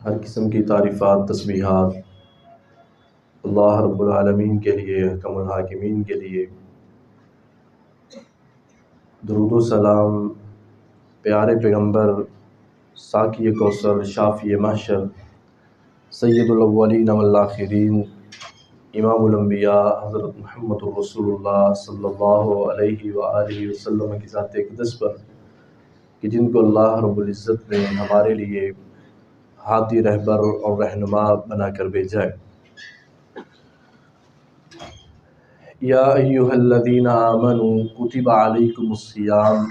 ہر قسم کی تعریفات تسبیحات اللہ رب العالمین کے لیے، حکم الحاکمین کے لیے۔ درود و سلام پیارے پیغمبر ساقی کوثر شافی محشر سید الاولین والآخرین امام الانبیاء حضرت محمد رسول اللہ صلی اللہ علیہ وآلہ وسلم کی ذات اقدس پر کہ جن کو اللہ رب العزت نے ہمارے لیے ہادی رہبر اور رہنما بنا کر بھیجا ہے۔ یا ایہا الذین آمنوا کتب علیکم الصیام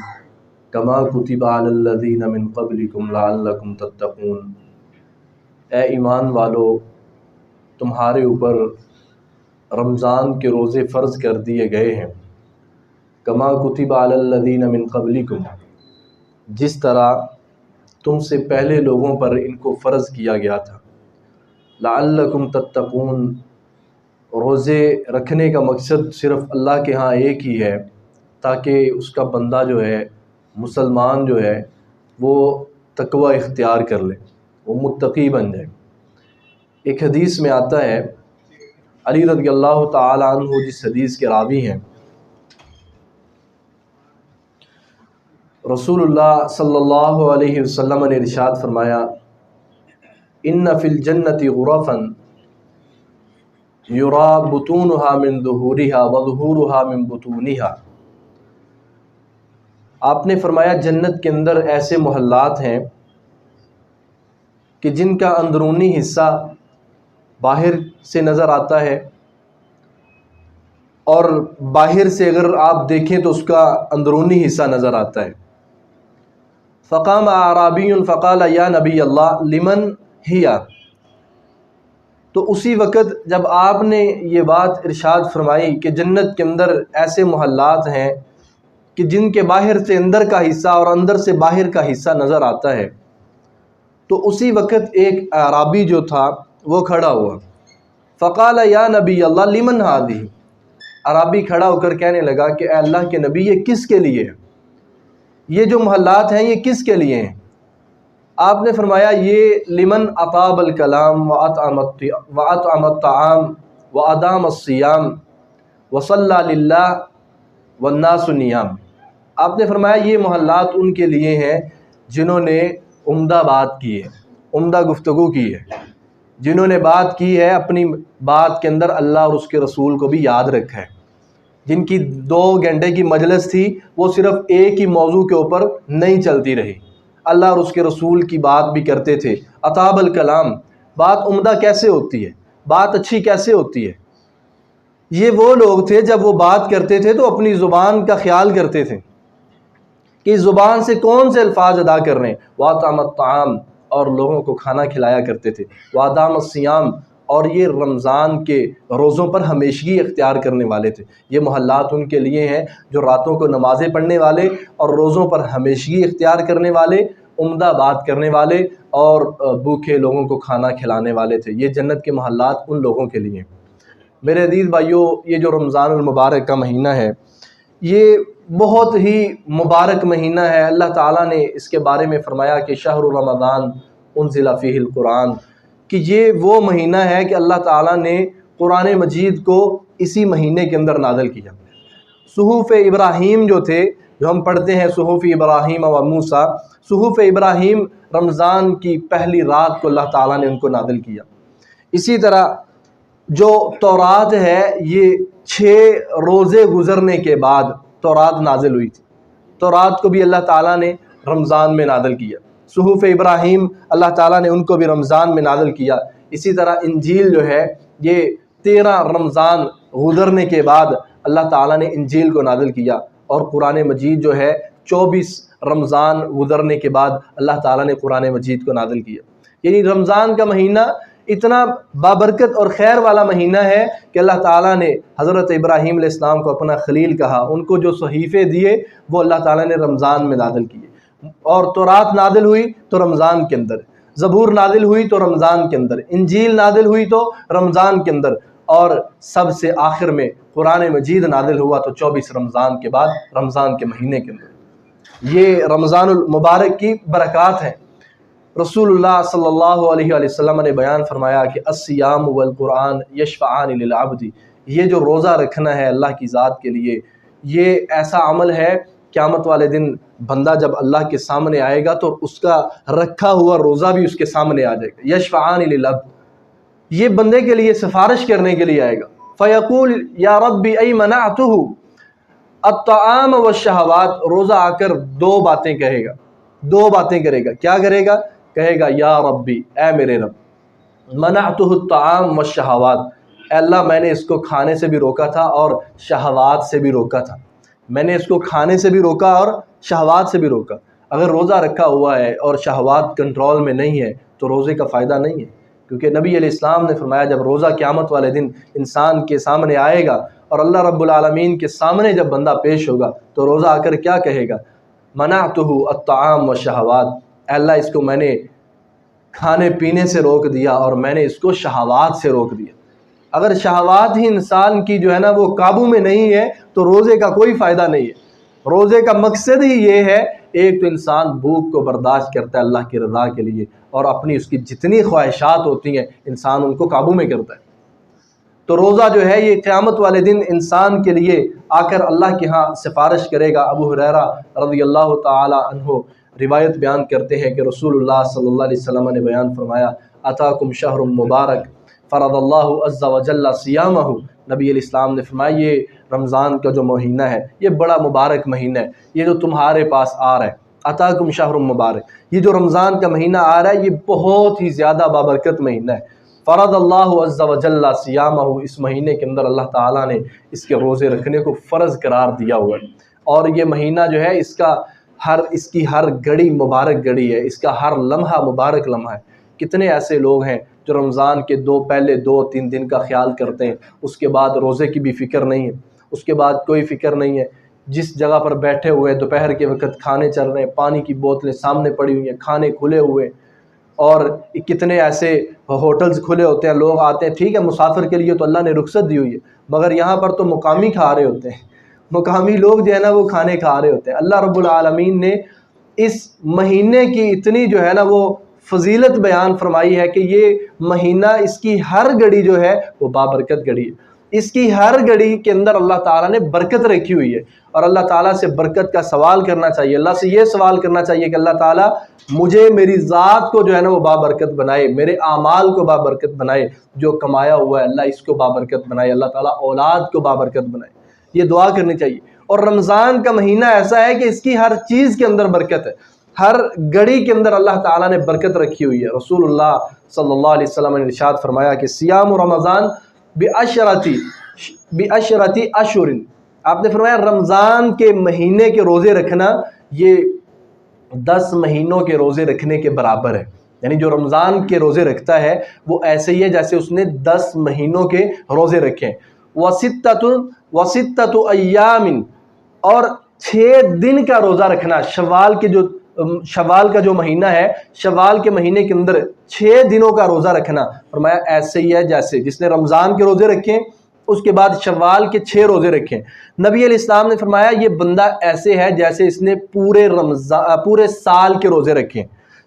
کما کتب علی الذین من قبلکم لعلکم تتقون۔ اے ایمان والو، تمہارے اوپر رمضان کے روزے فرض کر دیے گئے ہیں، کما کتب علی الذین من قبلکم، جس طرح تم سے پہلے لوگوں پر ان کو فرض کیا گیا تھا۔ لعلکم تتقون، روزے رکھنے کا مقصد صرف اللہ کے ہاں ایک ہی ہے، تاکہ اس کا بندہ جو ہے، مسلمان جو ہے، وہ تقوی اختیار کر لے، وہ متقی بن جائے۔ ایک حدیث میں آتا ہے، علی رضی اللہ تعالی عنہ جس حدیث کے راوی ہیں، رسول اللہ صلی اللہ علیہ وسلم نے ارشاد فرمایا، ان فی الجنت غرفا یرا بطونها من ظہورها وظہورها من بطونها۔ آپ نے فرمایا جنت کے اندر ایسے محلات ہیں کہ جن کا اندرونی حصہ باہر سے نظر آتا ہے، اور باہر سے اگر آپ دیکھیں تو اس کا اندرونی حصہ نظر آتا ہے۔ فقام اعرابی فقال یا نبی اللہ لمن ہی، تو اسی وقت جب آپ نے یہ بات ارشاد فرمائی کہ جنت کے اندر ایسے محلات ہیں کہ جن کے باہر سے اندر کا حصہ اور اندر سے باہر کا حصہ نظر آتا ہے، تو اسی وقت ایک اعرابی جو تھا وہ کھڑا ہوا۔ فقال یا نبی اللہ لمن ہذہ، اعرابی کھڑا ہو کر کہنے لگا کہ اے اللہ کے نبی، یہ کس کے لیے ہے؟ یہ جو محلات ہیں یہ کس کے لیے ہیں؟ آپ نے فرمایا یہ لمن اطاب الکلام واطعم الطعام وادام الصیام وصلی للہ والناس نیام۔ آپ نے فرمایا یہ محلات ان کے لیے ہیں جنہوں نے عمدہ بات کی ہے، عمدہ گفتگو کی ہے، جنہوں نے بات کی ہے، اپنی بات کے اندر اللہ اور اس کے رسول کو بھی یاد رکھا ہے، جن کی 2 گھنٹے کی مجلس تھی وہ صرف ایک ہی موضوع کے اوپر نہیں چلتی رہی، اللہ اور اس کے رسول کی بات بھی کرتے تھے۔ اطاب الکلام، بات عمدہ کیسے ہوتی ہے، بات اچھی کیسے ہوتی ہے؟ یہ وہ لوگ تھے جب وہ بات کرتے تھے تو اپنی زبان کا خیال کرتے تھے کہ اس زبان سے کون سے الفاظ ادا کر رہے ہیں۔ واطعم الطعام، اور لوگوں کو کھانا کھلایا کرتے تھے۔ وادام الصیام، اور یہ رمضان کے روزوں پر ہمیشگی اختیار کرنے والے تھے۔ یہ محلات ان کے لیے ہیں جو راتوں کو نمازیں پڑھنے والے اور روزوں پر ہمیشگی اختیار کرنے والے، عمدہ بات کرنے والے اور بھوکے لوگوں کو کھانا کھلانے والے تھے۔ یہ جنت کے محلات ان لوگوں کے لیے ہیں۔ میرے عزیز بھائیوں، یہ جو رمضان المبارک کا مہینہ ہے، یہ بہت ہی مبارک مہینہ ہے۔ اللہ تعالیٰ نے اس کے بارے میں فرمایا کہ شہر رمضان انزل فیہ القرآن، کہ یہ وہ مہینہ ہے کہ اللہ تعالیٰ نے قرآن مجید کو اسی مہینے کے اندر نازل کیا۔ صحف ابراہیم جو تھے، جو ہم پڑھتے ہیں صحف ابراہیم و موسیٰ، صحف ابراہیم رمضان کی پہلی رات کو اللہ تعالیٰ نے ان کو نازل کیا۔ اسی طرح جو تورات ہے، یہ 6 روزے گزرنے کے بعد تورات نازل ہوئی تھی۔ تورات کو بھی اللہ تعالیٰ نے رمضان میں نازل کیا۔ صحف ابراہیم اللہ تعالیٰ نے ان کو بھی رمضان میں نازل کیا۔ اسی طرح انجیل جو ہے، یہ 13 رمضان گزرنے کے بعد اللہ تعالیٰ نے انجیل کو نازل کیا، اور قرآن مجید جو ہے 24 رمضان گزرنے کے بعد اللہ تعالیٰ نے قرآن مجید کو نازل کیا۔ یعنی رمضان کا مہینہ اتنا بابرکت اور خیر والا مہینہ ہے کہ اللہ تعالیٰ نے حضرت ابراہیم علیہ السلام کو اپنا خلیل کہا، ان کو جو صحیفے دیے وہ اللہ تعالیٰ نے رمضان میں نازل کیے، اور تورات نازل ہوئی تو رمضان کے اندر، زبور نازل ہوئی تو رمضان کے اندر، انجیل نازل ہوئی تو رمضان کے اندر، اور سب سے آخر میں قرآن مجید نازل ہوا تو 24 رمضان کے بعد رمضان کے مہینے کے اندر۔ یہ رمضان المبارک کی برکات ہیں۔ رسول اللہ صلی اللہ علیہ وسلم نے بیان فرمایا کہ الصیام والقرآن یشفعان للعبد، یہ جو روزہ رکھنا ہے اللہ کی ذات کے لیے، یہ ایسا عمل ہے قیامت والے دن بندہ جب اللہ کے سامنے آئے گا تو اس کا رکھا ہوا روزہ بھی اس کے سامنے آ جائے گا۔ یشفعان للعبد، یہ بندے کے لیے سفارش کرنے کے لیے آئے گا۔ فیقول یا ربی ای منعتہ الطعام والشہوات، روزہ آ کر دو باتیں کہے گا، دو باتیں کرے گا۔ کیا کرے گا؟ کہے گا یا ربی، اے میرے رب، منعتہ الطعام والشہوات، اے اللہ میں نے اس کو کھانے سے بھی روکا تھا اور شہوات سے بھی روکا تھا، میں نے اس کو کھانے سے بھی روکا اور شہوات سے بھی روکا۔ اگر روزہ رکھا ہوا ہے اور شہوات کنٹرول میں نہیں ہے تو روزے کا فائدہ نہیں ہے، کیونکہ نبی علیہ السلام نے فرمایا جب روزہ قیامت والے دن انسان کے سامنے آئے گا اور اللہ رب العالمین کے سامنے جب بندہ پیش ہوگا تو روزہ آ کر کیا کہے گا؟ منعتہ الطعام والشہوات، اے اللہ اس کو میں نے کھانے پینے سے روک دیا اور میں نے اس کو شہوات سے روک دیا۔ اگر شہوات ہی انسان کی جو ہے نا وہ قابو میں نہیں ہے تو روزے کا کوئی فائدہ نہیں ہے۔ روزے کا مقصد ہی یہ ہے، ایک تو انسان بھوک کو برداشت کرتا ہے اللہ کی رضا کے لیے، اور اپنی اس کی جتنی خواہشات ہوتی ہیں انسان ان کو قابو میں کرتا ہے۔ تو روزہ جو ہے یہ قیامت والے دن انسان کے لیے آ کر اللہ کے ہاں سفارش کرے گا۔ ابو ہریرہ رضی اللہ تعالی عنہ روایت بیان کرتے ہیں کہ رسول اللہ صلی اللہ علیہ وسلم نے بیان فرمایا اتاکم شہر مبارک فرض اللہ عز وجل صیامہ، نبی علیہ السلام نے فرمایا یہ رمضان کا جو مہینہ ہے یہ بڑا مبارک مہینہ ہے، یہ جو تمہارے پاس آ رہا ہے، اتاکم شہر مبارک، یہ جو رمضان کا مہینہ آ رہا ہے یہ بہت ہی زیادہ بابرکت مہینہ ہے۔ فرض اللہ عز وجل صیامہ، اس مہینے کے اندر اللہ تعالیٰ نے اس کے روزے رکھنے کو فرض قرار دیا ہوا ہے، اور یہ مہینہ جو ہے اس کی ہر گھڑی مبارک گھڑی ہے، اس کا ہر لمحہ مبارک لمحہ ہے۔ کتنے ایسے لوگ ہیں جو رمضان کے پہلے 2-3 دن کا خیال کرتے ہیں، اس کے بعد روزے کی بھی فکر نہیں ہے، اس کے بعد کوئی فکر نہیں ہے، جس جگہ پر بیٹھے ہوئے دوپہر کے وقت کھانے چل رہے ہیں، پانی کی بوتلیں سامنے پڑی ہوئی ہیں، کھانے کھلے ہوئے، اور کتنے ایسے ہوٹلز کھلے ہوتے ہیں، لوگ آتے ہیں، ٹھیک ہے مسافر کے لیے تو اللہ نے رخصت دی ہوئی ہے، مگر یہاں پر تو مقامی کھا رہے ہوتے ہیں، مقامی لوگ جو ہے نا وہ کھانے کھا رہے ہوتے ہیں۔ اللہ رب العالمین نے اس مہینے کی اتنی جو ہے نا وہ فضیلت بیان فرمائی ہے کہ یہ مہینہ اس کی ہر گھڑی جو ہے وہ بابرکت گھڑی ہے، اس کی ہر گھڑی کے اندر اللہ تعالیٰ نے برکت رکھی ہوئی ہے، اور اللہ تعالیٰ سے برکت کا سوال کرنا چاہیے، اللہ سے یہ سوال کرنا چاہیے کہ اللہ تعالیٰ مجھے میری ذات کو جو ہے نا وہ بابرکت بنائے، میرے اعمال کو بابرکت بنائے، جو کمایا ہوا ہے اللہ اس کو بابرکت بنائے، اللہ تعالیٰ اولاد کو بابرکت بنائے، یہ دعا کرنی چاہیے۔ اور رمضان کا مہینہ ایسا ہے کہ اس کی ہر چیز کے اندر برکت ہے، ہر گھڑی کے اندر اللہ تعالیٰ نے برکت رکھی ہوئی ہے۔ رسول اللہ صلی اللہ علیہ وسلم نے ارشاد فرمایا کہ سیام رمضان بعشرتی اشہر، آپ نے فرمایا رمضان کے مہینے کے روزے رکھنا یہ 10 مہینوں کے روزے رکھنے کے برابر ہے، یعنی جو رمضان کے روزے رکھتا ہے وہ ایسے ہی ہے جیسے اس نے 10 مہینوں کے روزے رکھے۔ وستۃ ایام، اور 6 دن کا روزہ رکھنا، شوال کا جو مہینہ ہے، شوال کے مہینے کے اندر 6 دنوں کا روزہ رکھنا، فرمایا ایسے ہی ہے جیسے جس نے رمضان کے روزے رکھے اس کے بعد شوال کے 6 روزے رکھے۔ نبی علیہ السلام نے فرمایا یہ بندہ ایسے ہے جیسے اس نے پورے سال کے روزے رکھے،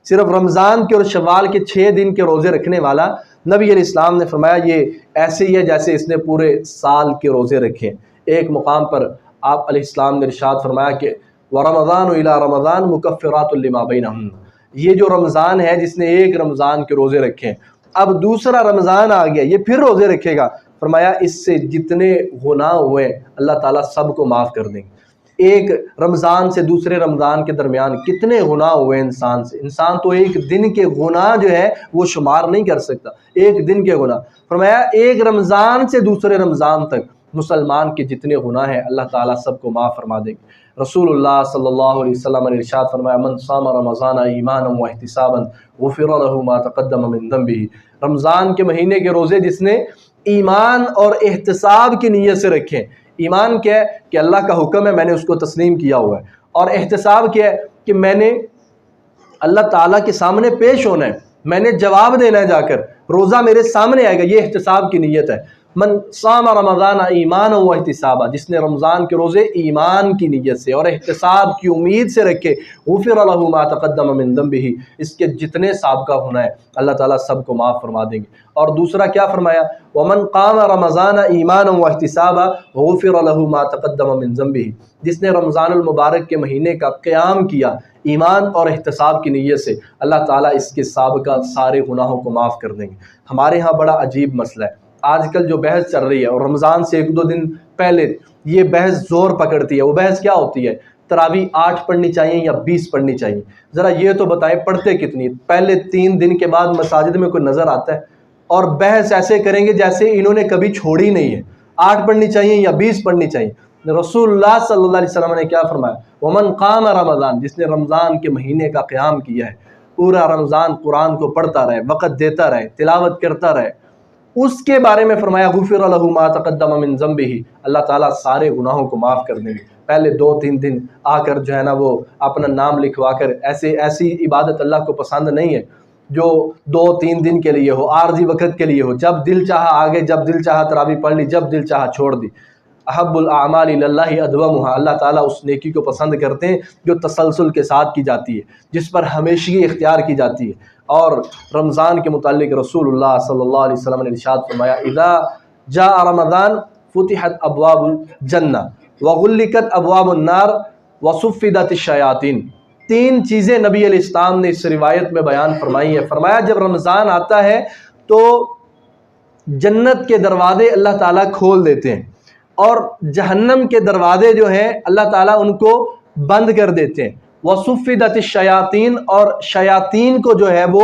صرف رمضان کے اور شوال کے 6 دن کے روزے رکھنے والا، نبی علیہ السلام نے فرمایا یہ ایسے ہی ہے جیسے اس نے پورے سال کے روزے رکھے۔ ایک مقام پر آپ علیہ السلام نے ارشاد فرمایا کہ وَرَمَضَانُ إِلَىٰ رَمَضَانُ مُكَفِّرَاتٌ لِمَا بَيْنَهُنَّ، یہ جو رمضان ہے جس نے ایک رمضان کے روزے رکھے، اب دوسرا رمضان آ گیا یہ پھر روزے رکھے گا، فرمایا اس سے جتنے گناہ ہوئے اللہ تعالیٰ سب کو معاف کر دیں گے۔ ایک رمضان سے دوسرے رمضان کے درمیان کتنے گناہ ہوئے انسان سے، انسان تو ایک دن کے گناہ جو ہے وہ شمار نہیں کر سکتا، ایک دن کے گناہ، فرمایا ایک رمضان سے دوسرے رمضان تک مسلمان کے جتنے گناہ ہیں اللہ تعالیٰ سب کو معاف فرما دیں گے۔ رسول اللہ صلی اللہ علیہ وسلم نے ارشاد فرمایا من صام رمضان ایمانا واحتسابا غفر له ما تقدم من ذنبه، رمضان کے مہینے کے روزے جس نے ایمان اور احتساب کی نیت سے رکھے، ایمان کیا ہے کہ اللہ کا حکم ہے میں نے اس کو تسلیم کیا ہوا ہے، اور احتساب کیا ہے کہ میں نے اللہ تعالیٰ کے سامنے پیش ہونا ہے، میں نے جواب دینا ہے، جا کر روزہ میرے سامنے آئے گا، یہ احتساب کی نیت ہے۔ من صام رمضان ایمان و احتسابا، جس نے رمضان کے روزے ایمان کی نیت سے اور احتساب کی امید سے رکھے، غفر لہ ما تقدم من ذنبہ، اس کے جتنے سابقہ گناہ ہے اللہ تعالیٰ سب کو معاف فرما دیں گے۔ اور دوسرا کیا فرمایا؟ ومن قام رمضان ایمانا واحتسابا غفر لہ ما تقدم من ذنبہ، جس نے رمضان المبارک کے مہینے کا قیام کیا ایمان اور احتساب کی نیت سے، اللہ تعالیٰ اس کے سابقہ سارے گناہوں کو معاف کر دیں گے۔ ہمارے ہاں بڑا عجیب مسئلہ ہے، آج کل جو بحث چل رہی ہے اور رمضان سے 1-2 دن پہلے یہ بحث زور پکڑتی ہے، وہ بحث کیا ہوتی ہے؟ تراویح 8 پڑھنی چاہیے یا 20 پڑھنی چاہیے؟ ذرا یہ تو بتائیں پڑھتے کتنی؟ پہلے 3 دن کے بعد مساجد میں کوئی نظر آتا ہے؟ اور بحث ایسے کریں گے جیسے انہوں نے کبھی چھوڑی نہیں ہے، 8 پڑھنی چاہیے یا 20 پڑھنی چاہیے۔ رسول اللہ صلی اللہ علیہ وسلم نے کیا فرمایا؟ ومن قام رمضان، جس نے رمضان کے مہینے کا قیام کیا ہے، پورا رمضان قرآن کو پڑھتا رہے، وقت دیتا رہے، تلاوت کرتا رہے، اس کے بارے میں فرمایا غفر لہ ما تقدم من ذنبہ، اللہ تعالیٰ سارے گناہوں کو معاف کر دیں گے۔ پہلے 2-3 دن آ کر جو ہے نا وہ اپنا نام لکھوا کر، ایسی عبادت اللہ کو پسند نہیں ہے جو 2-3 دن کے لیے ہو، عارضی وقت کے لیے ہو، جب دل چاہا آگے، جب دل چاہا تراویح پڑھ لی، جب دل چاہا چھوڑ دی۔ احب الاعمال اللہ ادومها، اللہ تعالیٰ اس نیکی کو پسند کرتے ہیں جو تسلسل کے ساتھ کی جاتی ہے، جس پر ہمیشگی اختیار کی جاتی ہے۔ اور رمضان کے متعلق رسول اللہ صلی اللہ علیہ وسلم نے ارشاد فرمایا اذا جاء رمضان فتحت ابواب الجنہ وغلقت ابواب النار وصفدت الشیاطین۔ 3 چیزیں نبی علیہ السلام نے اس روایت میں بیان فرمائی ہیں۔ فرمایا جب رمضان آتا ہے تو جنت کے دروازے اللہ تعالیٰ کھول دیتے ہیں، اور جہنم کے دروازے جو ہیں اللہ تعالیٰ ان کو بند کر دیتے ہیں۔ وصفدت الشیاطین، اور شیاطین کو جو ہے وہ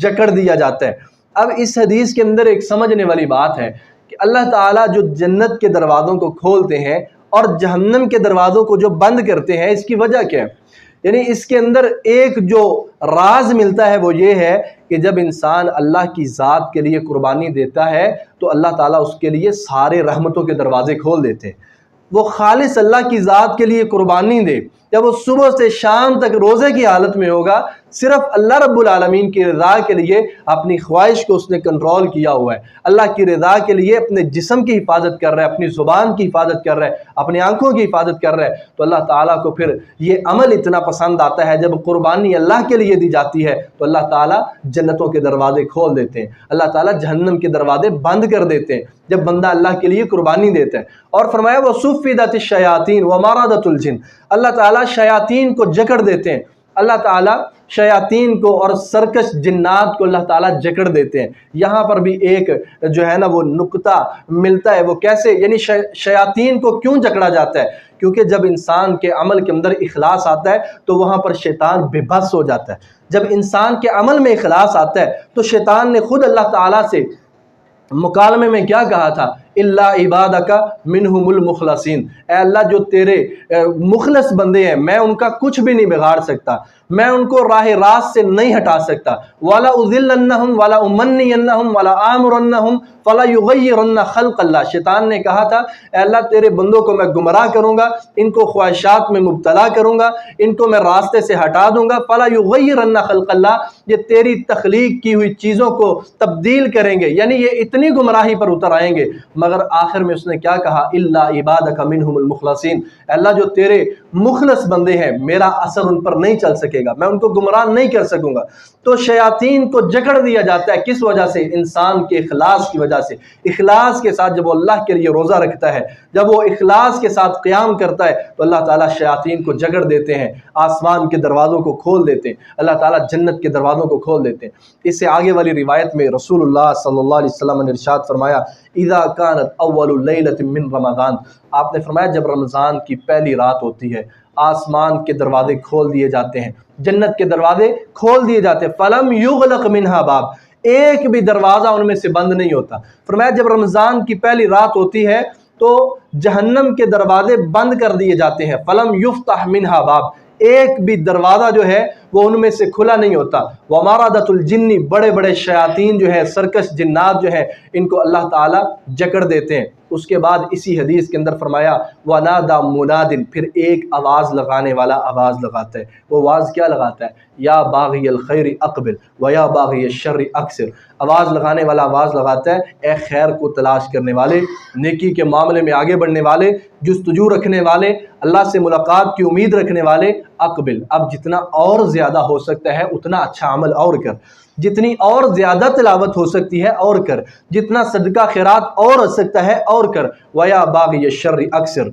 جکڑ دیا جاتا ہے۔ اب اس حدیث کے اندر ایک سمجھنے والی بات ہے کہ اللہ تعالیٰ جو جنت کے دروازوں کو کھولتے ہیں اور جہنم کے دروازوں کو جو بند کرتے ہیں، اس کی وجہ کیا ہے؟ یعنی اس کے اندر ایک جو راز ملتا ہے وہ یہ ہے کہ جب انسان اللہ کی ذات کے لیے قربانی دیتا ہے تو اللہ تعالیٰ اس کے لیے سارے رحمتوں کے دروازے کھول دیتے ہیں۔ وہ خالص اللہ کی ذات کے لیے قربانی دے، جب وہ صبح سے شام تک روزے کی حالت میں ہوگا، صرف اللہ رب العالمین کی رضا کے لیے اپنی خواہش کو اس نے کنٹرول کیا ہوا ہے، اللہ کی رضا کے لیے اپنے جسم کی حفاظت کر رہا ہے، اپنی زبان کی حفاظت کر رہا ہے، اپنی آنکھوں کی حفاظت کر رہا ہے، تو اللہ تعالیٰ کو پھر یہ عمل اتنا پسند آتا ہے۔ جب قربانی اللہ کے لیے دی جاتی ہے تو اللہ تعالیٰ جنتوں کے دروازے کھول دیتے ہیں، اللہ تعالیٰ جہنم کے دروازے بند کر دیتے ہیں جب بندہ اللہ کے لیے قربانی دیتا ہے۔ اور فرمایا وصفدت الشیاطین ومارادت الجن، اللہ تعالیٰ شیاطین کو جکڑ دیتے ہیں، اللہ تعالیٰ شیاطین کو اور سرکش جنات کو اللہ تعالیٰ جکڑ دیتے ہیں۔ یہاں پر بھی ایک جو ہے نا وہ نقطہ ملتا ہے، وہ کیسے؟ یعنی شیاطین کو کیوں جکڑا جاتا ہے؟ کیونکہ جب انسان کے عمل کے اندر اخلاص آتا ہے تو وہاں پر شیطان بے بس ہو جاتا ہے۔ جب انسان کے عمل میں اخلاص آتا ہے تو شیطان نے خود اللہ تعالیٰ سے مکالمے میں کیا کہا تھا؟ الا عبادک منہم المخلصین، اے اللہ جو تیرے مخلص بندے ہیں میں ان کا کچھ بھی نہیں بگاڑ سکتا، میں ان کو راہ راست سے نہیں ہٹا سکتا۔ ولا اذلنہم ولا امنینہم ولا آمرنہم فلا یغیرن خلق اللہ، شیطان نے کہا تھا اے اللہ تیرے بندوں کو میں گمراہ کروں گا، ان کو خواہشات میں مبتلا کروں گا، ان کو میں راستے سے ہٹا دوں گا۔ فلا یغیرن خلق اللہ، یہ تیری تخلیق کی ہوئی چیزوں کو تبدیل کریں گے، یعنی یہ اتنی گمراہی پر اتر آئیں گے۔ مگر آخر میں اس نے کیا کہا؟ الا عبادک منہم المخلصین، اے اللہ جو تیرے مخلص بندے ہیں میرا اثر ان پر نہیں چل سکے گا، میں ان کو گمراہ نہیں کر سکوں گا۔ تو شیاطین کو جکڑ دیا جاتا ہے، کس وجہ سے؟ انسان کے اخلاص کی وجہ سے۔ اخلاص کے ساتھ جب وہ اللہ کے لیے روزہ رکھتا ہے، جب وہ اخلاص کے ساتھ قیام کرتا ہے تو اللہ تعالیٰ شیاطین کو جکڑ دیتے ہیں، آسمان کے دروازوں کو کھول دیتے ہیں، اللہ تعالیٰ جنت کے دروازوں کو کھول دیتے ہیں۔ اس سے آگے والی روایت میں رسول اللہ صلی اللہ علیہ وسلم نے ارشاد فرمایا اذا كانت اول لیلۃ من رمضان، آپ نے فرمایا جب رمضان کی پہلی رات ہوتی ہے آسمان کے دروازے کھول دیے جاتے ہیں، جنت کے دروازے کھول دیے جاتے ہیں، فلم یغلق منها باب، ایک بھی دروازہ ان میں سے بند نہیں ہوتا۔ فرمایا جب رمضان کی پہلی رات ہوتی ہے تو جہنم کے دروازے بند کر دیے جاتے ہیں، فلم یفتح منها باب، ایک بھی دروازہ جو ہے وہ ان میں سے کھلا نہیں ہوتا۔ ومارادت الجن، بڑے بڑے شیاطین جو ہیں، سرکش جنات جو ہیں، ان کو اللہ تعالیٰ جکڑ دیتے ہیں۔ اس کے بعد اسی حدیث کے اندر فرمایا وَنَادَى مُنَادٍ، پھر ایک آواز لگانے والا آواز لگاتا ہے۔ وہ آواز کیا لگاتا ہے؟ یا باغی الخیر اقبل ویا باغی الشر اقصر۔ آواز لگانے والا آواز لگاتا ہے اے خیر کو تلاش کرنے والے، نیکی کے معاملے میں آگے بڑھنے والے، جستجو رکھنے والے، اللہ سے ملاقات کی امید رکھنے والے، اقبل، اب جتنا اور زیادہ ہو سکتا ہے اتنا اچھا عمل اور کر، جتنی اور زیادہ تلاوت ہو سکتی ہے اور کر، جتنا صدقہ خیرات اور ہو سکتا ہے اور کر، ویا باغی الشر اقصر،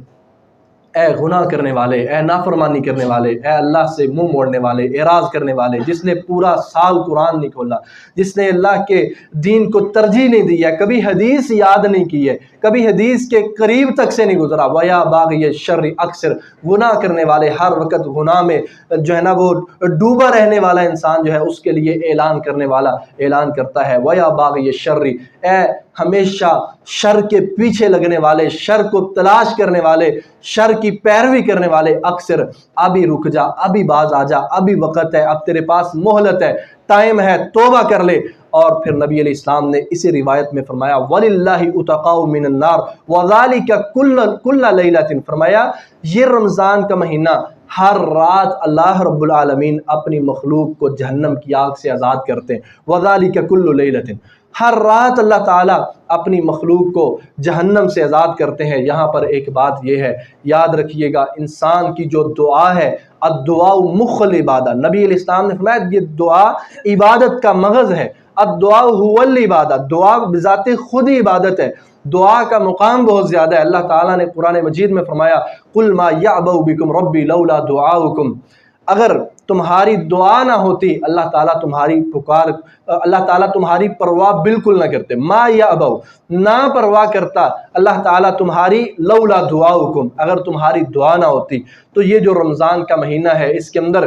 اے گناہ کرنے والے، اے نافرمانی کرنے والے، اے اللہ سے منہ موڑنے والے، اعراض کرنے والے، جس نے پورا سال قرآن نہیں کھولا، جس نے اللہ کے دین کو ترجیح نہیں دی ہے، کبھی حدیث یاد نہیں کی ہے، کبھی حدیث کے قریب تک سے نہیں گزرا، ویا باغی الشر اکثر، گناہ کرنے والے، ہر وقت گناہ میں جو ہے نا وہ ڈوبا رہنے والا انسان جو ہے اس کے لیے اعلان کرنے والا اعلان کرتا ہے ویا باغی الشر، اے ہمیشہ شر کے پیچھے لگنے والے، شر کو تلاش کرنے والے، شر کی پیروی کرنے والے، اکثر ابھی رک جا، ابھی باز آ جا، ابھی وقت ہے، اب تیرے پاس مہلت ہے، ٹائم ہے، توبہ کر لے۔ اور پھر نبی علیہ السلام نے اسی روایت میں فرمایا وَلِلَّهِ اُتَقَاءُ مِنَ النَّارِ وَذَلِكَ كُلَّ لَيْلَةٍ، فرمایا یہ رمضان کا مہینہ ہر رات اللہ رب العالمین اپنی مخلوق کو جہنم کی آگ سے آزاد کرتے ہیں، وَذَلِكَ كُلُّ لَيْلَةٍ، ہر رات اللہ تعالیٰ اپنی مخلوق کو جہنم سے آزاد کرتے ہیں۔ یہاں پر ایک بات یہ ہے، یاد رکھیے گا، انسان کی جو دعا ہے، الدعاء مخ العبادہ، نبی علیہ السلام نے فرمایا یہ دعا عبادت کا مغز ہے، الدعاء هو العبادہ، دعا بذات خود ہی عبادت ہے، دعا کا مقام بہت زیادہ ہے۔ اللہ تعالیٰ نے قرآن مجید میں فرمایا قُلْ مَا يَعْبَأُ بِكُمْ رَبِّي لَوْلَا دُعَاؤُكُمْ، اگر تمہاری دعا نہ ہوتی اللہ تعالیٰ تمہاری پرواہ بالکل نہ کرتے، ما یعبؤ، نہ پرواہ کرتا اللہ تعالیٰ تمہاری، لولا دعاؤکم، اگر تمہاری دعا نہ ہوتی۔ تو یہ جو رمضان کا مہینہ ہے اس کے اندر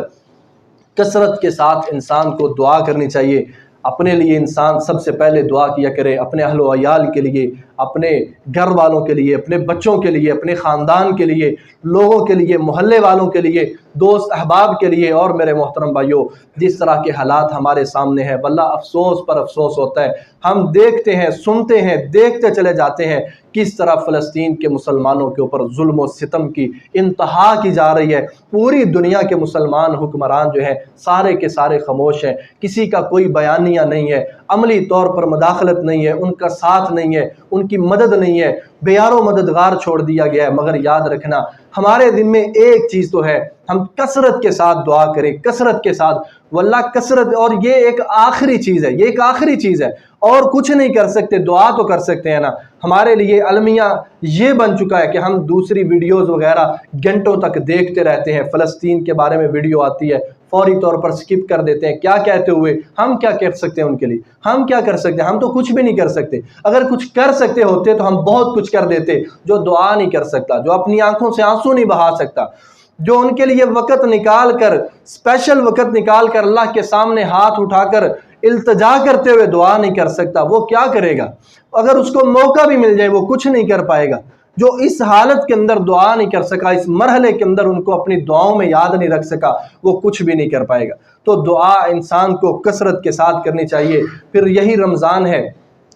کثرت کے ساتھ انسان کو دعا کرنی چاہیے۔ اپنے لیے انسان سب سے پہلے دعا کیا کرے، اپنے اہل و عیال کے لیے، اپنے گھر والوں کے لیے، اپنے بچوں کے لیے، اپنے خاندان کے لیے، لوگوں کے لیے، محلے والوں کے لیے، دوست احباب کے لیے۔ اور میرے محترم بھائیوں، جس طرح کے حالات ہمارے سامنے ہیں واللہ افسوس پر افسوس ہوتا ہے، ہم دیکھتے ہیں، سنتے ہیں، دیکھتے چلے جاتے ہیں کس طرح فلسطین کے مسلمانوں کے اوپر ظلم و ستم کی انتہا کی جا رہی ہے۔ پوری دنیا کے مسلمان حکمران جو ہیں سارے کے سارے خاموش ہیں، کسی کا کوئی بیانیہ نہیں ہے، عملی طور پر مداخلت نہیں ہے، ان کا ساتھ نہیں ہے، ان کی مدد نہیں ہے، بے یار و مددگار چھوڑ دیا گیا ہے۔ مگر یاد رکھنا ہمارے دل میں ایک چیز تو ہے، ہم کثرت کے ساتھ دعا کریں، کثرت کے ساتھ، واللہ کثرت، اور یہ ایک آخری چیز ہے، یہ ایک آخری چیز ہے، اور کچھ نہیں کر سکتے، دعا تو کر سکتے ہیں نا۔ ہمارے لیے المیہ یہ بن چکا ہے کہ ہم دوسری ویڈیوز وغیرہ گھنٹوں تک دیکھتے رہتے ہیں، فلسطین کے بارے میں ویڈیو آتی ہے فوری طور پر سکپ کر دیتے ہیں، کیا کہتے ہوئے، ہم کیا کر سکتے ہیں ان کے لیے، ہم کیا کر سکتے ہیں، ہم تو کچھ بھی نہیں کر سکتے۔ اگر کچھ کر سکتے ہوتے تو ہم بہت کچھ کر دیتے۔ جو دعا نہیں کر سکتا، جو اپنی آنکھوں سے آنسو نہیں بہا سکتا، جو ان کے لیے وقت نکال کر، اسپیشل وقت نکال کر اللہ کے سامنے ہاتھ اٹھا کر التجا کرتے ہوئے دعا نہیں کر سکتا، وہ کیا کرے گا؟ اگر اس کو موقع بھی مل جائے وہ کچھ نہیں کر پائے گا۔ جو اس حالت کے اندر دعا نہیں کر سکا، اس مرحلے کے اندر ان کو اپنی دعاؤں میں یاد نہیں رکھ سکا، وہ کچھ بھی نہیں کر پائے گا۔ تو دعا انسان کو کثرت کے ساتھ کرنی چاہیے۔ پھر یہی رمضان ہے،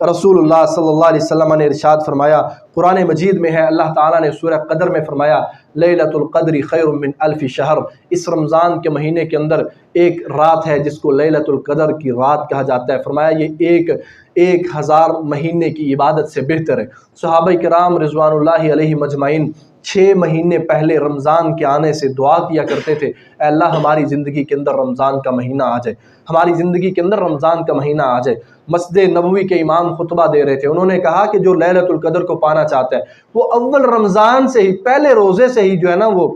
رسول اللہ صلی اللہ علیہ وسلم نے ارشاد فرمایا، قرآن مجید میں ہے، اللہ تعالیٰ نے سورہ قدر میں فرمایا لیلۃ القدر خیر من الف شہر، اس رمضان کے مہینے کے اندر ایک رات ہے جس کو لیلۃ القدر کی رات کہا جاتا ہے۔ فرمایا یہ ایک ہزار مہینے کی عبادت سے بہتر ہے۔ صحابہ کرام رضوان اللہ علیہ مجمعین 6 مہینے پہلے رمضان کے آنے سے دعا کیا کرتے تھے، اے اللہ ہماری زندگی کے اندر رمضان کا مہینہ آ جائے، ہماری زندگی کے اندر رمضان کا مہینہ آ جائے۔ مسجد نبوی کے امام خطبہ دے رہے تھے، انہوں نے کہا کہ جو لیلۃ القدر کو پانا چاہتا ہے وہ اول رمضان سے ہی، پہلے روزے سے ہی جو ہے نا وہ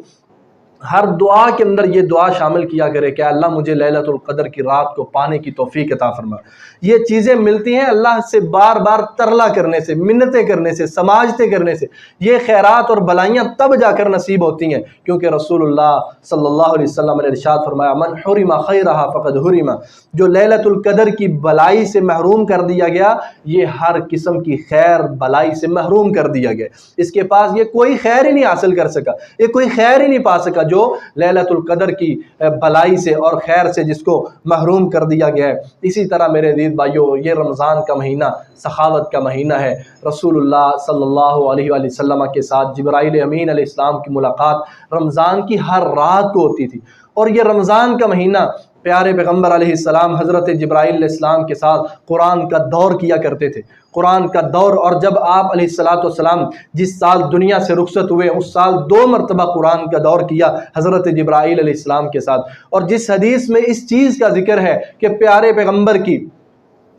ہر دعا کے اندر یہ دعا شامل کیا کرے کہ اللہ مجھے لیلۃ القدر کی رات کو پانے کی توفیق عطا فرما۔ یہ چیزیں ملتی ہیں اللہ سے بار بار ترلا کرنے سے، منتیں کرنے سے، سماجتیں کرنے سے۔ یہ خیرات اور بلائیاں تب جا کر نصیب ہوتی ہیں کیونکہ رسول اللہ صلی اللہ علیہ وسلم نے ارشاد فرمایا من حرم خیرہا فقد حرم، جو لیلۃ القدر کی بلائی سے محروم کر دیا گیا، یہ ہر قسم کی خیر بلائی سے محروم کر دیا گیا۔ اس کے پاس یہ کوئی خیر ہی نہیں حاصل کر سکا، یہ کوئی خیر ہی نہیں پا سکا۔ جو لیلۃ القدر کی بھلائی سے اور خیر سے جس کو محروم کر دیا گیا ہے۔ اسی طرح میرے عزیز بھائیو، یہ رمضان کا مہینہ سخاوت کا مہینہ ہے۔ رسول اللہ صلی اللہ علیہ وآلہ وسلم کے ساتھ جبرائیل امین علیہ السلام کی ملاقات رمضان کی ہر رات کو ہوتی تھی، اور یہ رمضان کا مہینہ پیارے پیغمبر علیہ السلام حضرت جبرائیل علیہ السلام کے ساتھ قرآن کا دور کیا کرتے تھے، قرآن کا دور۔ اور جب آپ علیہ السلام جس سال دنیا سے رخصت ہوئے، اس سال 2 مرتبہ قرآن کا دور کیا حضرت جبرائیل علیہ السلام کے ساتھ۔ اور جس حدیث میں اس چیز کا ذکر ہے کہ پیارے پیغمبر کی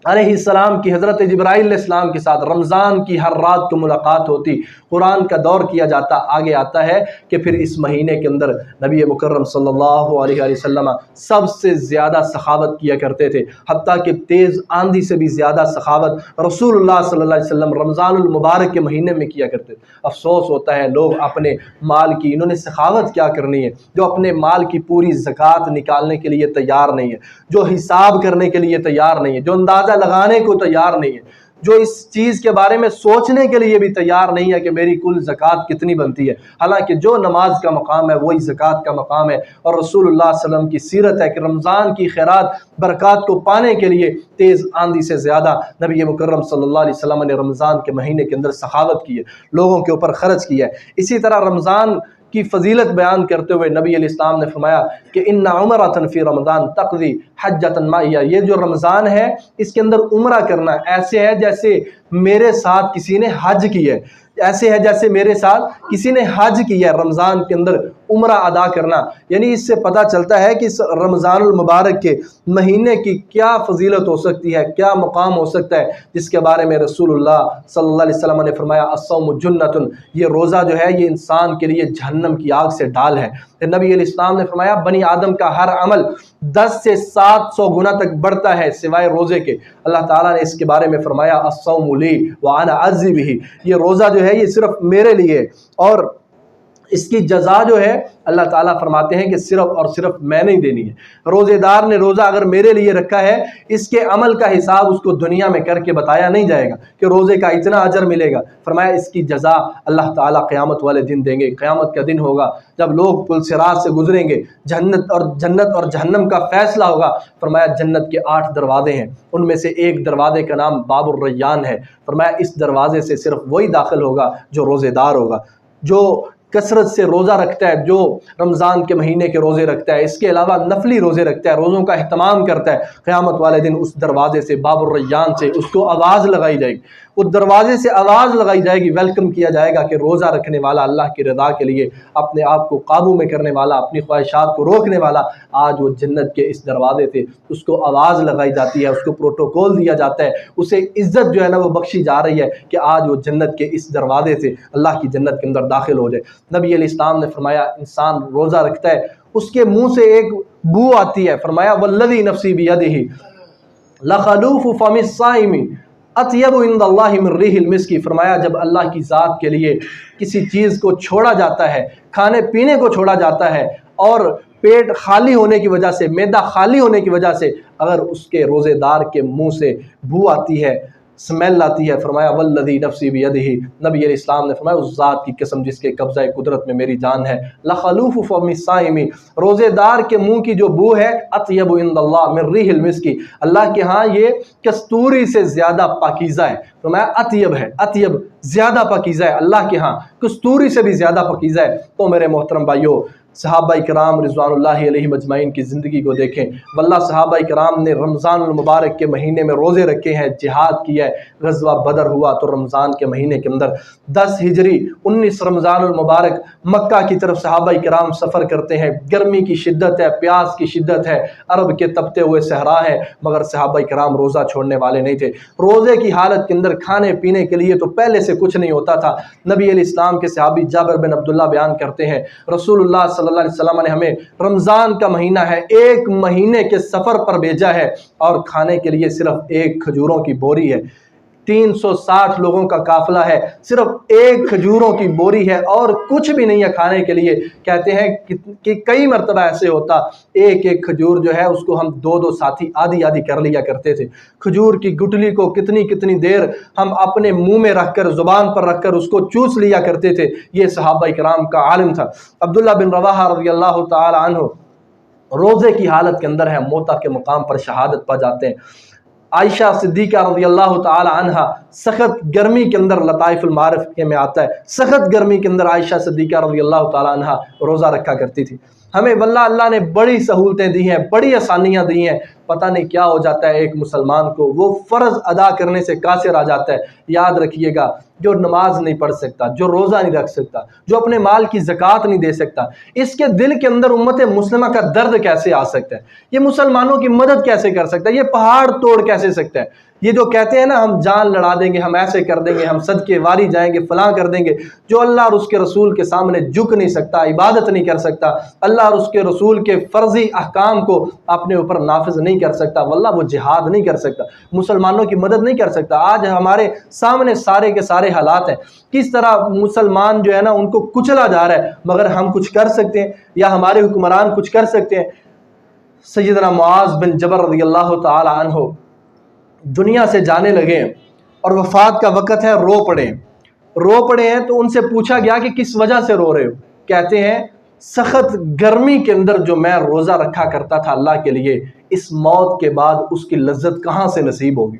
علیہ السلام کی حضرت جبرائیل علیہ السلام کے ساتھ رمضان کی ہر رات کو ملاقات ہوتی، قرآن کا دور کیا جاتا، آگے آتا ہے کہ پھر اس مہینے کے اندر نبی مکرم صلی اللہ علیہ وسلم سب سے زیادہ سخاوت کیا کرتے تھے، حتیٰ کہ تیز آندھی سے بھی زیادہ سخاوت رسول اللہ صلی اللہ علیہ وسلم رمضان المبارک کے مہینے میں کیا کرتے تھے۔ افسوس ہوتا ہے لوگ اپنے مال کی، انہوں نے سخاوت کیا کرنی ہے، جو اپنے مال کی پوری زکوٰۃ نکالنے کے لیے تیار نہیں ہے، جو حساب کرنے کے لیے تیار نہیں ہے، جو اندازہ لگانے کو تیار نہیں ہے، جو اس چیز کے بارے میں سوچنے کے لیے بھی تیار نہیں ہے کہ میری کل زکوٰۃ کتنی بنتی ہے۔ حالانکہ جو نماز کا مقام ہے وہی زکوٰۃ کا مقام ہے، اور رسول اللہ صلی اللہ علیہ وسلم کی سیرت ہے کہ رمضان کی خیرات برکات کو پانے کے لیے تیز آندھی سے زیادہ نبی مکرم صلی اللہ علیہ وسلم نے رمضان کے مہینے کے اندر سخاوت کی ہے، لوگوں کے اوپر خرچ کیا ہے۔ اسی طرح رمضان کی فضیلت بیان کرتے ہوئے نبی علیہ السلام نے فرمایا کہ ان عمرۃ فی رمضان تقضی حجۃ معیہ، یہ جو رمضان ہے اس کے اندر عمرہ کرنا ایسے ہے جیسے میرے ساتھ کسی نے حج کی ہے، ایسے ہے جیسے میرے ساتھ کسی نے حج کیا ہے۔ رمضان کے اندر عمرہ ادا کرنا، یعنی اس سے پتہ چلتا ہے کہ اس رمضان المبارک کے مہینے کی کیا فضیلت ہو سکتی ہے، کیا مقام ہو سکتا ہے، جس کے بارے میں رسول اللہ صلی اللہ علیہ وسلم نے فرمایا الصوم جنۃ، یہ روزہ جو ہے یہ انسان کے لیے جہنم کی آگ سے ڈال ہے۔ نبی علیہ السلام نے فرمایا بنی آدم کا ہر عمل 10 سے 700 گنا تک بڑھتا ہے سوائے روزے کے۔ اللہ تعالیٰ نے اس کے بارے میں فرمایا الصوم لی وانا اجزی بہ، یہ روزہ جو ہے یہ صرف میرے لیے، اور اس کی جزا جو ہے اللہ تعالیٰ فرماتے ہیں کہ صرف اور صرف میں نہیں دینی ہے۔ روزے دار نے روزہ اگر میرے لیے رکھا ہے، اس کے عمل کا حساب اس کو دنیا میں کر کے بتایا نہیں جائے گا کہ روزے کا اتنا اجر ملے گا، فرمایا اس کی جزا اللہ تعالیٰ قیامت والے دن دیں گے۔ قیامت کا دن ہوگا جب لوگ پل صراط سے گزریں گے، جنت اور جہنم کا فیصلہ ہوگا، فرمایا جنت کے 8 دروازے ہیں، ان میں سے ایک دروازے کا نام باب الریان ہے، فرمایا اس دروازے سے صرف وہی داخل ہوگا جو روزے دار ہوگا، جو کثرت سے روزہ رکھتا ہے، جو رمضان کے مہینے کے روزے رکھتا ہے، اس کے علاوہ نفلی روزے رکھتا ہے، روزوں کا اہتمام کرتا ہے۔ قیامت والے دن اس دروازے سے باب الریان سے اس کو آواز لگائی جائے گی، اس دروازے سے آواز لگائی جائے گی، ویلکم کیا جائے گا کہ روزہ رکھنے والا، اللہ کی رضا کے لیے اپنے آپ کو قابو میں کرنے والا، اپنی خواہشات کو روکنے والا، آج وہ جنت کے اس دروازے سے اس کو آواز لگائی جاتی ہے، اس کو پروٹوکول دیا جاتا ہے، اسے عزت جو ہے نا وہ بخشی جا رہی ہے کہ آج وہ جنت کے اس دروازے سے اللہ کی جنت کے اندر داخل ہو جائے۔ نبی علیہ السلام نے فرمایا انسان روزہ رکھتا ہے، اس کے منہ سے ایک بو آتی ہے، فرمایا والذی نفسی بیدہ لخلوف فم الصائم اطیب عند اللہ من ریح المسک، فرمایا جب اللہ کی ذات کے لیے کسی چیز کو چھوڑا جاتا ہے، کھانے پینے کو چھوڑا جاتا ہے، اور پیٹ خالی ہونے کی وجہ سے، معدہ خالی ہونے کی وجہ سے اگر اس کے روزے دار کے منہ سے بو آتی ہے، سمیل آتی ہے، فرمایا والذی نفسی بیدہ، نبی علیہ السلام نے فرمایا اس ذات کی قسم جس کے قبضہ قدرت میں میری جان ہے، لخلوف فم الصائم، روزے دار کے منہ کی جو بو ہے، اطیب عند اللہ من ریح المسک، اللہ کے ہاں یہ کستوری سے زیادہ پاکیزہ ہے، فرمایا اطیب ہے، اطیب زیادہ پاکیزہ ہے، اللہ کے ہاں کستوری سے بھی زیادہ پاکیزہ ہے۔ تو میرے محترم بھائیو، صحابہ کرام رضوان اللہ علیہم اجمعین کی زندگی کو دیکھیں، واللہ صحابہ کرام نے رمضان المبارک کے مہینے میں روزے رکھے ہیں، جہاد کیا ہے، غزوہ بدر ہوا تو رمضان کے مہینے کے اندر 10 ہجری 19 رمضان المبارک مکہ کی طرف صحابہ کرام سفر کرتے ہیں، گرمی کی شدت ہے، پیاس کی شدت ہے، عرب کے تپتے ہوئے صحرا ہے، مگر صحابہ کرام روزہ چھوڑنے والے نہیں تھے۔ روزے کی حالت کے اندر کھانے پینے کے لیے تو پہلے سے کچھ نہیں ہوتا تھا۔ نبی علیہ السلام کے صحابی جابر بن عبداللہ بیان کرتے ہیں رسول اللہ صلی اللہ علیہ وسلم نے ہمیں رمضان کا مہینہ ہے، 1 مہینے کے سفر پر بھیجا ہے، اور کھانے کے لیے صرف 1 کھجوروں کی بوری ہے، 360 لوگوں کا قافلہ ہے، صرف ایک کھجوروں کی بوری ہے اور کچھ بھی نہیں ہے کھانے کے لیے۔ کہتے ہیں کہ کئی مرتبہ ایسے ہوتا، ایک ایک کھجور جو ہے اس کو ہم دو دو ساتھی آدھی آدھی کر لیا کرتے تھے۔ کھجور کی گٹلی کو کتنی دیر ہم اپنے منہ میں رکھ کر، زبان پر رکھ کر اس کو چوس لیا کرتے تھے۔ یہ صحابہ کرام کا عالم تھا۔ عبداللہ بن رواحہ رضی اللہ تعالی عنہ روزے کی حالت کے اندر ہے، موتا کے مقام پر شہادت پا جاتے ہیں۔ عائشہ صدیقہ رضی اللہ تعالی عنہ سخت گرمی کے اندر، لطائف المعارف میں آتا ہے، سخت گرمی کے اندر عائشہ صدیقہ رضی اللہ تعالی عنہ روزہ رکھا کرتی تھی۔ ہمیں واللہ اللہ نے بڑی سہولتیں دی ہیں، بڑی آسانیاں دی ہیں، پتہ نہیں کیا ہو جاتا ہے ایک مسلمان کو، وہ فرض ادا کرنے سے قاصر آ جاتا ہے۔ یاد رکھیے گا، جو نماز نہیں پڑھ سکتا، جو روزہ نہیں رکھ سکتا، جو اپنے مال کی زکوٰۃ نہیں دے سکتا، اس کے دل کے اندر امت مسلمہ کا درد کیسے آ سکتا ہے؟ یہ مسلمانوں کی مدد کیسے کر سکتا ہے؟ یہ پہاڑ توڑ کیسے سکتا ہے؟ یہ جو کہتے ہیں نا ہم جان لڑا دیں گے، ہم ایسے کر دیں گے، ہم صدقے واری جائیں گے، فلاں کر دیں گے، جو اللہ اور اس کے رسول کے سامنے جھک نہیں سکتا، عبادت نہیں کر سکتا، اللہ اور اس کے رسول کے فرضی احکام کو اپنے اوپر نافذ نہیں کر سکتا، واللہ وہ جہاد نہیں کر سکتا، مسلمانوں کی مدد نہیں کر سکتا۔ آج ہمارے سامنے سارے کے سارے حالات ہیں، کس طرح مسلمان جو ہے نا ان کو کچلا جا رہا ہے، مگر ہم کچھ کر سکتے ہیں یا ہمارے حکمران کچھ کر سکتے ہیں؟ سیدنا معاذ بن جبل رضی اللہ تعالی عنہ دنیا سے جانے لگے اور وفات کا وقت ہے، رو پڑے ہیں تو ان سے پوچھا گیا کہ کس وجہ سے رو رہے ہو؟ کہتے ہیں سخت گرمی کے اندر جو میں روزہ رکھا کرتا تھا اللہ کے لیے، اس موت کے بعد اس کی لذت کہاں سے نصیب ہوگی؟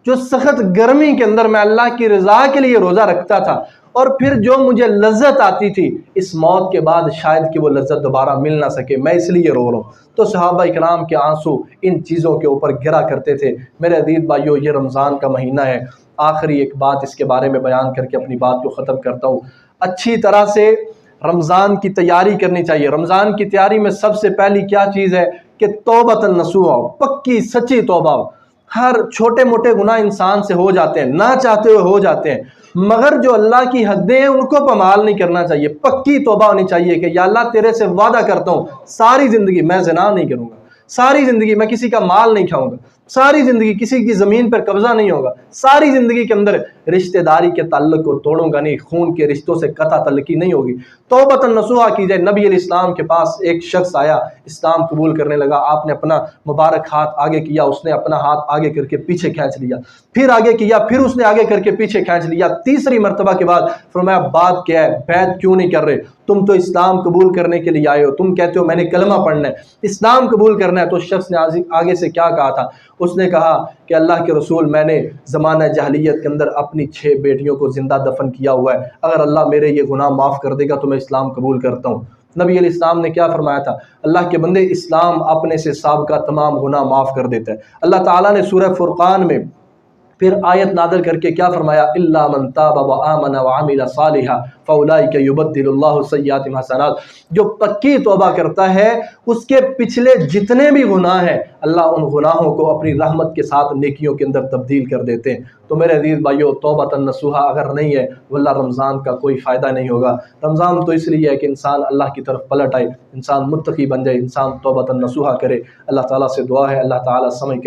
جو سخت گرمی کے اندر میں اللہ کی رضا کے لیے روزہ رکھتا تھا، اور پھر جو مجھے لذت آتی تھی اس موت کے بعد شاید کہ وہ لذت دوبارہ مل نہ سکے، میں اس لیے رو رہا ہوں۔ تو صحابہ کرام کے آنسو ان چیزوں کے اوپر گرا کرتے تھے۔ میرے عزیز بھائیو، یہ رمضان کا مہینہ ہے، آخری ایک بات اس کے بارے میں بیان کر کے اپنی بات کو ختم کرتا ہوں۔ اچھی طرح سے رمضان کی تیاری کرنی چاہیے۔ رمضان کی تیاری میں سب سے پہلی کیا چیز ہے کہ توبۃ نصوحا، پکی سچی توبہ ہو۔ ہر چھوٹے موٹے گناہ انسان سے ہو جاتے ہیں، نہ چاہتے ہوئے ہو جاتے ہیں، مگر جو اللہ کی حدیں ہیں ان کو پامال نہیں کرنا چاہیے۔ پکی توبہ ہونی چاہیے کہ یا اللہ تیرے سے وعدہ کرتا ہوں ساری زندگی میں زنا نہیں کروں گا، ساری زندگی میں کسی کا مال نہیں کھاؤں گا، ساری زندگی کسی کی زمین پر قبضہ نہیں ہوگا، ساری زندگی کے اندر رشتہ داری کے تعلق کو توڑوں گا نہیں، خون کے رشتوں سے قطع تعلقی نہیں ہوگی۔ توبۃ نصوحا کی جائے۔ نبی علیہ السلام کے پاس ایک شخص آیا، اسلام قبول کرنے لگا، آپ نے اپنا مبارک ہاتھ آگے کیا، اس نے اپنا ہاتھ آگے کر کے پیچھے کھینچ لیا، پھر آگے کیا، پھر اس نے آگے کر کے پیچھے کھینچ لیا، تیسری مرتبہ کے بعد فرمایا بات کیا ہے، بیعت کیوں نہیں کر رہے؟ تم تو اسلام قبول کرنے کے لیے آئے ہو، تم کہتے ہو میں نے کلمہ پڑھنا ہے، اسلام قبول کرنا ہے۔ تو شخص نے آگے سے کیا کہا تھا؟ اس نے کہا کہ اللہ کے رسول، میں نے زمانہ جاہلیت کے اندر اپنی 6 بیٹیوں کو زندہ دفن کیا ہوا ہے، اگر اللہ میرے یہ گناہ معاف کر دے گا تو میں اسلام قبول کرتا ہوں۔ نبی علیہ السلام نے کیا فرمایا تھا؟ اللہ کے بندے، اسلام اپنے سے سابقہ تمام گناہ معاف کر دیتا ہے۔ اللہ تعالیٰ نے سورہ فرقان میں پھر آیت نازل کر کے کیا فرمایا؟ الا من تاب وآمن وعمل صالحا فاولئک یبدل اللہ سیئاتہم حسنات۔ جو پکی توبہ کرتا ہے اس کے پچھلے جتنے بھی گناہ ہیں اللہ ان گناہوں کو اپنی رحمت کے ساتھ نیکیوں کے اندر تبدیل کر دیتے ہیں۔ تو میرے عزیز بھائیو، توبۃ نصوحا اگر نہیں ہے واللہ رمضان کا کوئی فائدہ نہیں ہوگا۔ رمضان تو اس لیے ہے کہ انسان اللہ کی طرف پلٹ آئے، انسان متقی بن جائے، انسان توبۃ نصوحا کرے۔ اللہ تعالیٰ سے دعا ہے اللہ تعالیٰ سمجھ کر